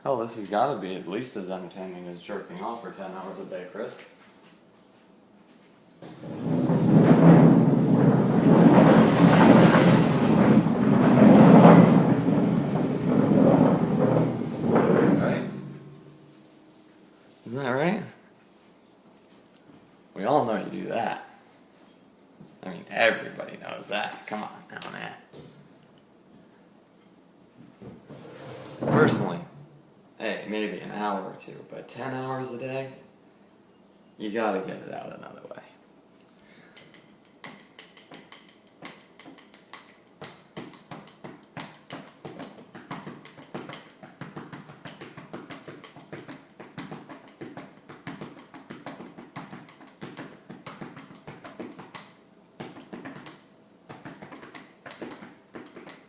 Hell, this has got to be at least as entertaining as jerking off for 10 hours a day, Chris. Right? Isn't that right? We all know you do that. I mean, everybody knows that. Come on now, man. Personally, hey, maybe an hour or two, but 10 hours a day? You gotta get it out another way.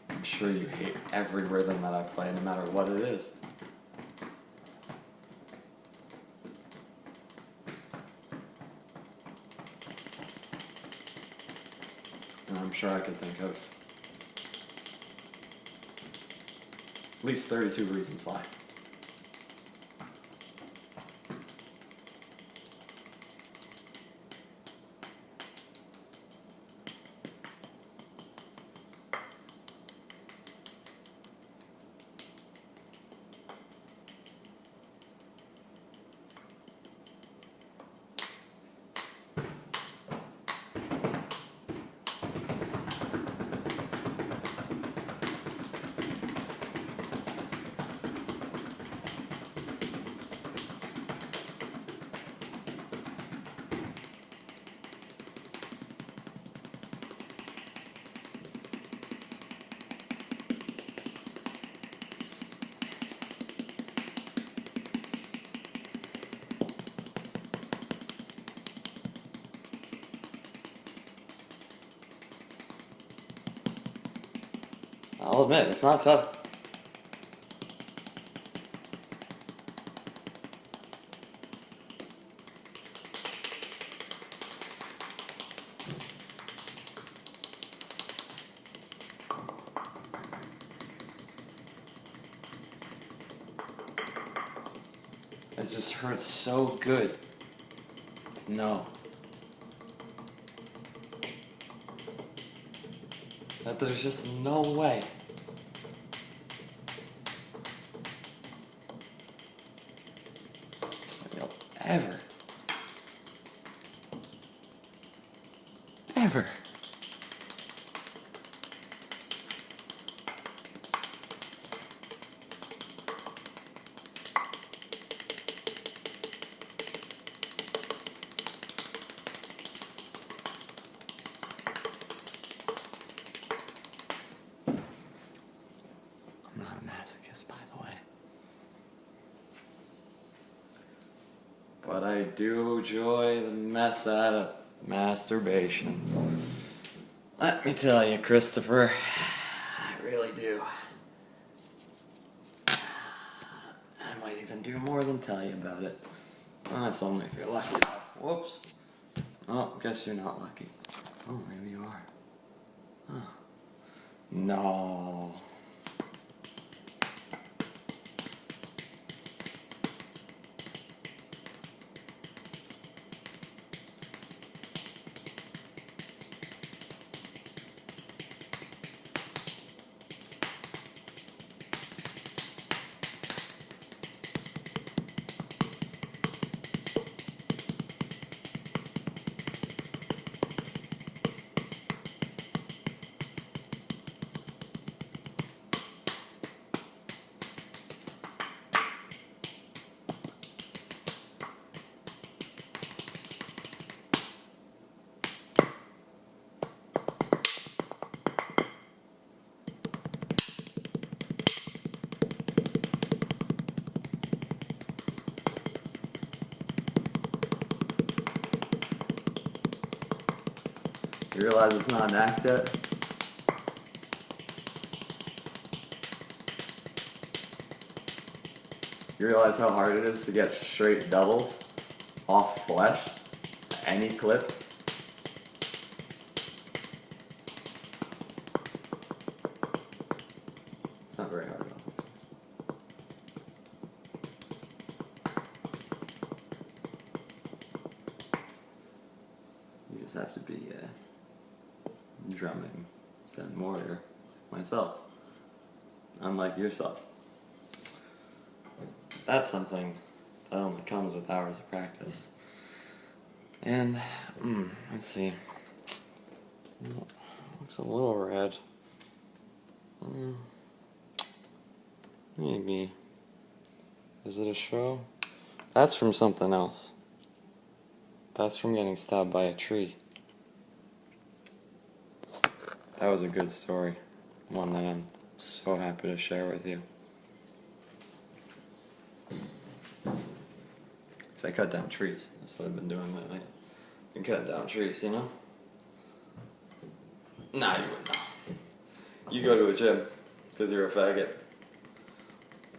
I'm sure you hate every rhythm that I play, no matter what it is. And I'm sure I could think of at least 32 reasons why. I'll admit, it's not tough. It just hurts so good. No. That there's just no way. That you'll ever. I'm not a masochist, by the way. But I do enjoy the mess out of masturbation. Let me tell you, Christopher, I really do. I might even do more than tell you about it. Well, that's only if you're lucky. Whoops. Oh, guess you're not lucky. Oh, maybe you are. Oh. No. You realize it's not an act yet? You realize how hard it is to get straight doubles off flesh, any clip? It's not very hard at all. just have to be drumming than warrior myself, unlike yourself. That's something that only comes with hours of practice. And, let's see. Looks a little red. Maybe. Is it a show? That's from something else. That's from getting stabbed by a tree. That was a good story. One that I'm so happy to share with you. Because I cut down trees. That's what I've been doing lately. Been cutting down trees, you know? Nah, you wouldn't know. You go to a gym because you're a faggot.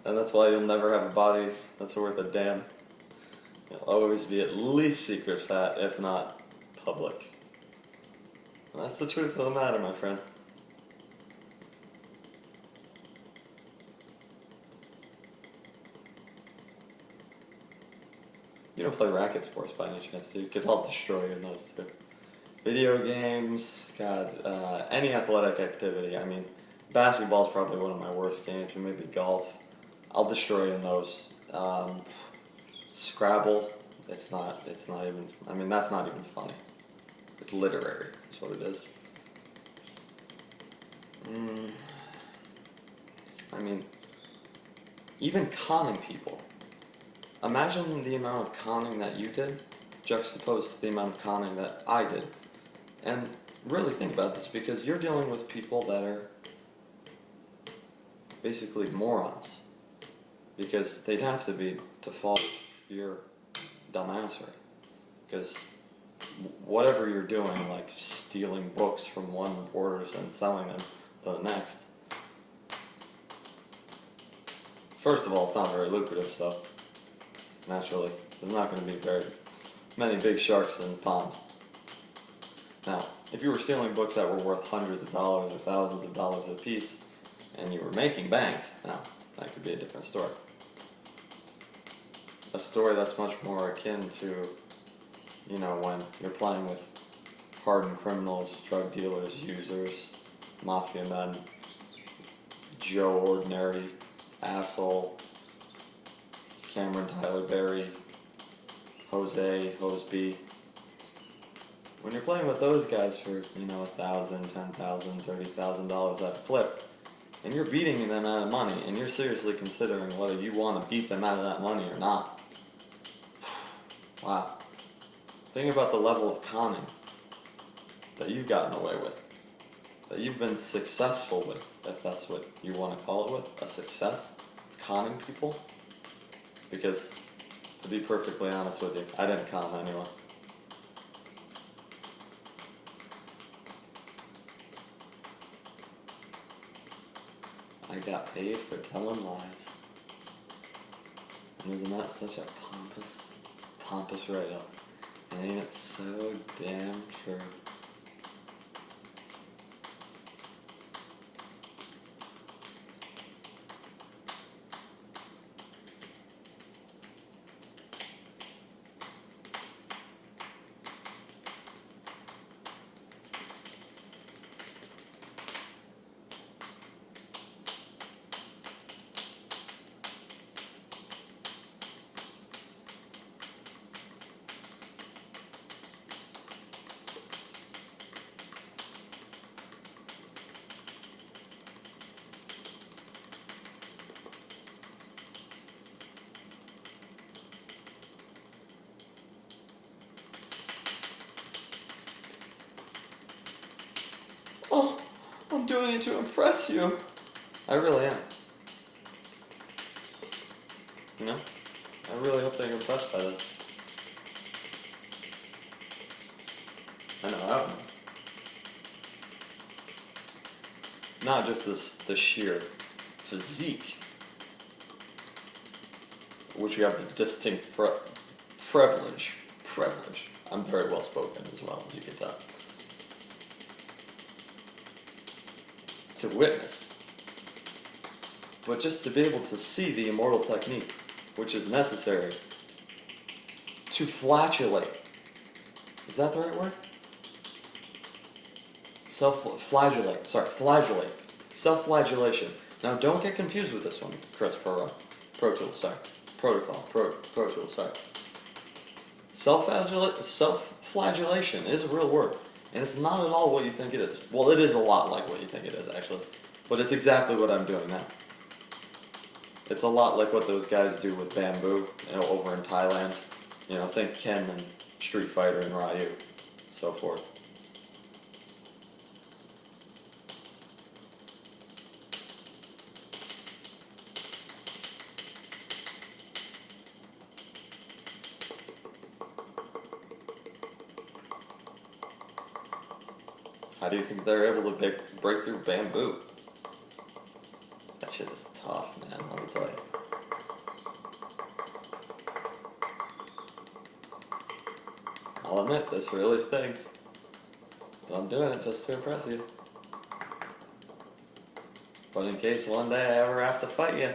And that's why you'll never have a body that's worth a damn. You'll always be at least secret fat, if not public. And that's the truth of the matter, my friend. You don't play racket sports by any chance, do you? Because I'll destroy you in those too. Video games, God, any athletic activity. I mean, basketball's probably one of my worst games, or maybe golf. I'll destroy you in those. Scrabble, it's not even, I mean, that's not even funny. It's literary, that's what it is. I mean, even conning people. Imagine the amount of conning that you did, juxtaposed to the amount of conning that I did. And really think about this, because you're dealing with people that are basically morons. Because they'd have to be to follow your dumb answer. Because whatever you're doing, like stealing books from one reporter and selling them to the next, first of all, it's not very lucrative, so naturally, there's not going to be very many big sharks in the pond. Now, if you were stealing books that were worth hundreds of dollars or thousands of dollars a piece, and you were making bank, now, that could be a different story. A story that's much more akin to, you know, when you're playing with hardened criminals, drug dealers, users, mafia men, Joe Ordinary, asshole, Cameron Tyler Berry, Jose, Hoseby. When you're playing with those guys for, you know, $1,000, $10,000, $30,000 at a clip, and you're beating them out of money, and you're seriously considering whether you want to beat them out of that money or not. Wow. Think about the level of conning that you've gotten away with, that you've been successful with, if that's what you want to call it with, a success, conning people. Because, to be perfectly honest with you, I didn't con anyone. I got paid for telling lies. And isn't that such a pompous write-up? And ain't it so damn true? Oh, I'm doing it to impress you. I really am. You know? I really hope that you're impressed by this. I know I am. Not just the sheer physique, which you have the distinct privilege. I'm very well spoken as well, as you can tell. To witness, but just to be able to see the immortal technique, which is necessary to flatulate. Is that the right word? Self-flagellate. Sorry, flagellate. Self-flagellation. Now, don't get confused with this one, Chris Pro Tools. Sorry, Protocol. Pro Tools. Sorry. Self-flagellation is a real word, and it's not at all what you think it is. Well, it is a lot like what you think it is, actually, but it's exactly what I'm doing now. It's a lot like what those guys do with bamboo, over in Thailand. Think Ken and Street Fighter and Ryu, so forth. How do you think they're able to break through bamboo? That shit is tough, man, let me tell you. I'll admit, this really stinks. But I'm doing it just to impress you. But in case one day I ever have to fight you,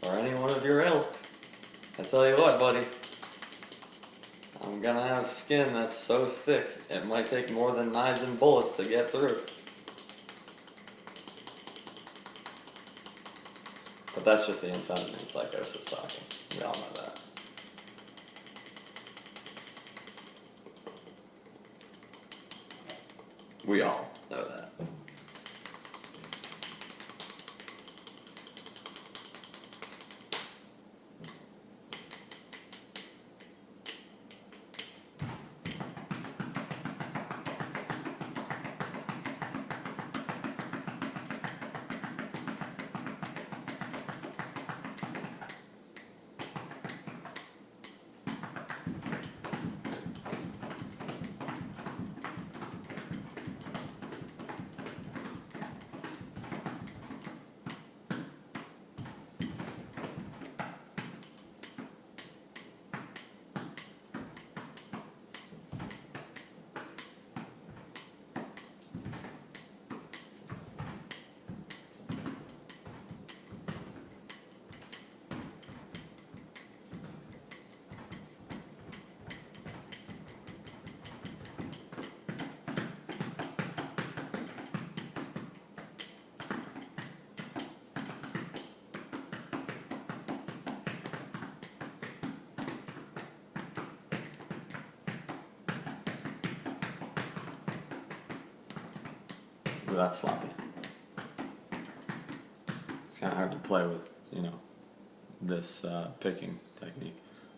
or anyone of your ilk, I tell you what, buddy. I'm gonna have skin that's so thick, it might take more than knives and bullets to get through. But that's just the amphetamine psychosis talking. We all know that. We all know that. Ooh, that's sloppy. It's kind of hard to play with, this picking technique.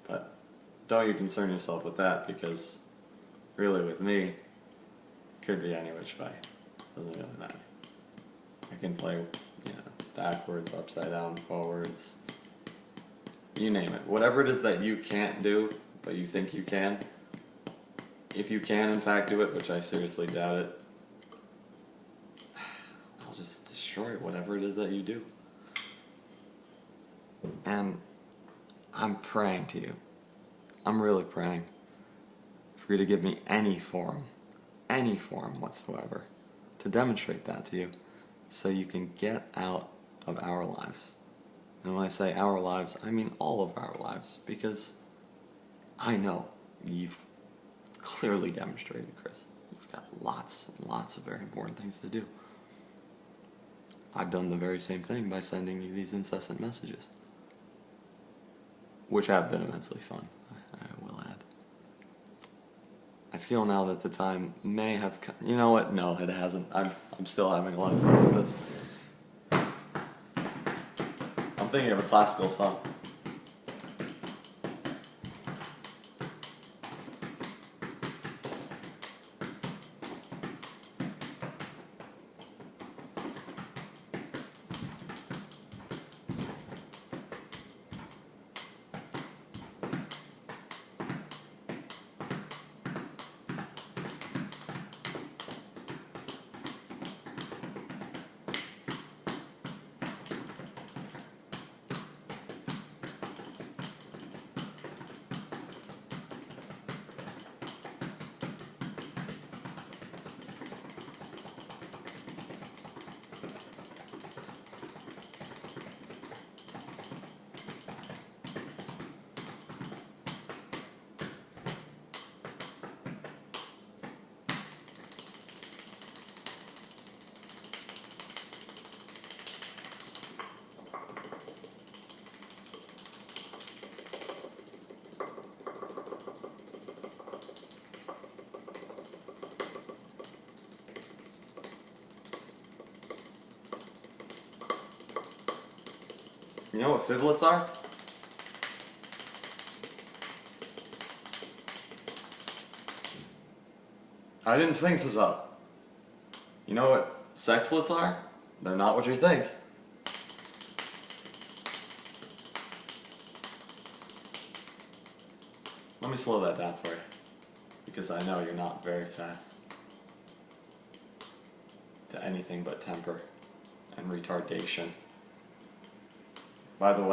But don't you concern yourself with that, because really with me, it could be any which way. Doesn't really matter. I can play, backwards, upside down, forwards, you name it. Whatever it is that you can't do, but you think you can, if you can in fact do it, which I seriously doubt it, I'll just destroy whatever it is that you do. And I'm praying to you. I'm really praying for you to give me any form whatsoever, to demonstrate that to you, so you can get out of our lives. And when I say our lives, I mean all of our lives, because I know you've clearly demonstrated, Chris, you've got lots and lots of very important things to do. I've done the very same thing by sending you these incessant messages, which have been immensely fun, I will add. I feel now that the time may have come. You know what? No, it hasn't. I'm still having a lot of fun with this. I'm thinking of a classical song. You know what fiblets are? I didn't think this up. You know what sexlets are? They're not what you think. Let me slow that down for you, because I know you're not very fast to anything but temper and retardation. By the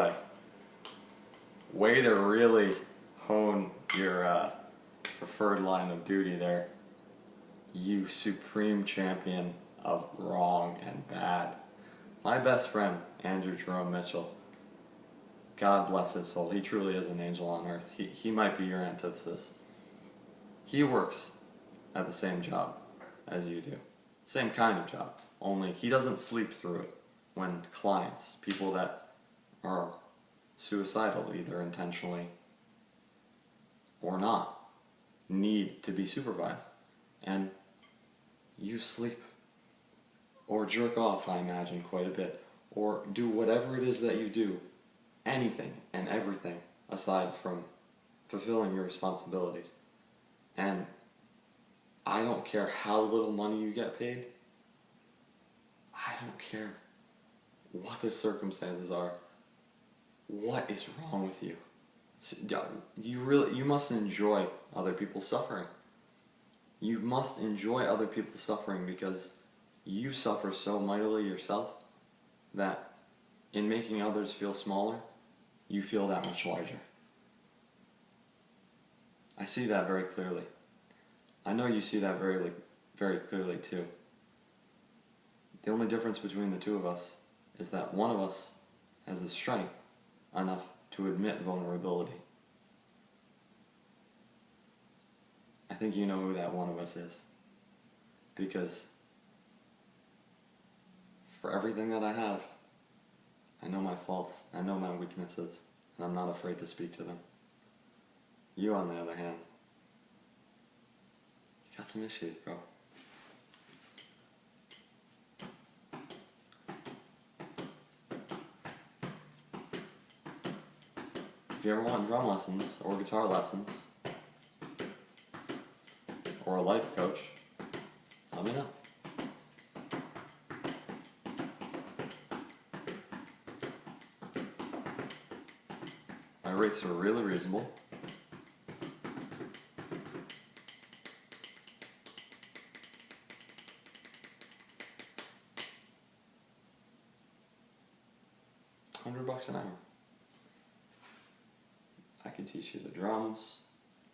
way to really hone your preferred line of duty there, you supreme champion of wrong and bad. My best friend, Andrew Jerome Mitchell, God bless his soul, he truly is an angel on earth. He might be your antithesis. He works at the same job as you do. Same kind of job, only he doesn't sleep through it when clients, people that are suicidal, either intentionally or not, need to be supervised. And you sleep or jerk off, I imagine, quite a bit, or do whatever it is that you do, anything and everything aside from fulfilling your responsibilities. And I don't care how little money you get paid. I don't care what the circumstances are. What is wrong with you? You must enjoy other people's suffering. You must enjoy other people's suffering because you suffer so mightily yourself that in making others feel smaller, you feel that much larger. I see that very clearly. I know you see that very clearly too. The only difference between the two of us is that one of us has the strength enough to admit vulnerability. I think you know who that one of us is. Because for everything that I have, I know my faults, I know my weaknesses, and I'm not afraid to speak to them. You, on the other hand, you got some issues, bro. If you ever want drum lessons, or guitar lessons, or a life coach, let me know. My rates are really reasonable. $100 an hour. I could teach you the drums.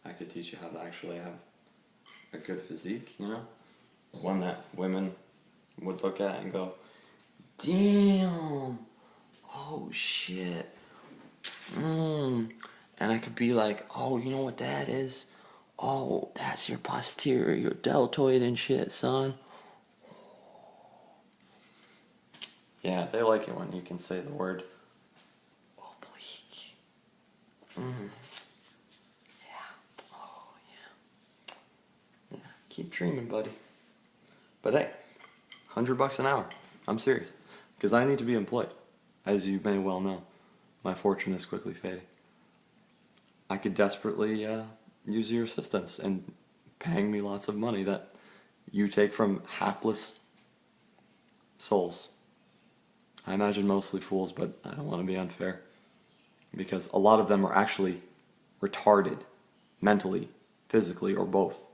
I could teach you how to actually have a good physique, you know? One that women would look at and go, damn, oh shit. And I could be like, oh, you know what that is? Oh, that's your posterior, your deltoid and shit, son. Yeah, they like it when you can say the word oblique. Yeah. Oh, yeah. Yeah. Keep dreaming, buddy. But hey, $100 an hour. I'm serious. Because I need to be employed. As you may well know, my fortune is quickly fading. I could desperately use your assistance in paying me lots of money that you take from hapless souls. I imagine mostly fools, but I don't want to be unfair. Because a lot of them are actually retarded, mentally, physically, or both.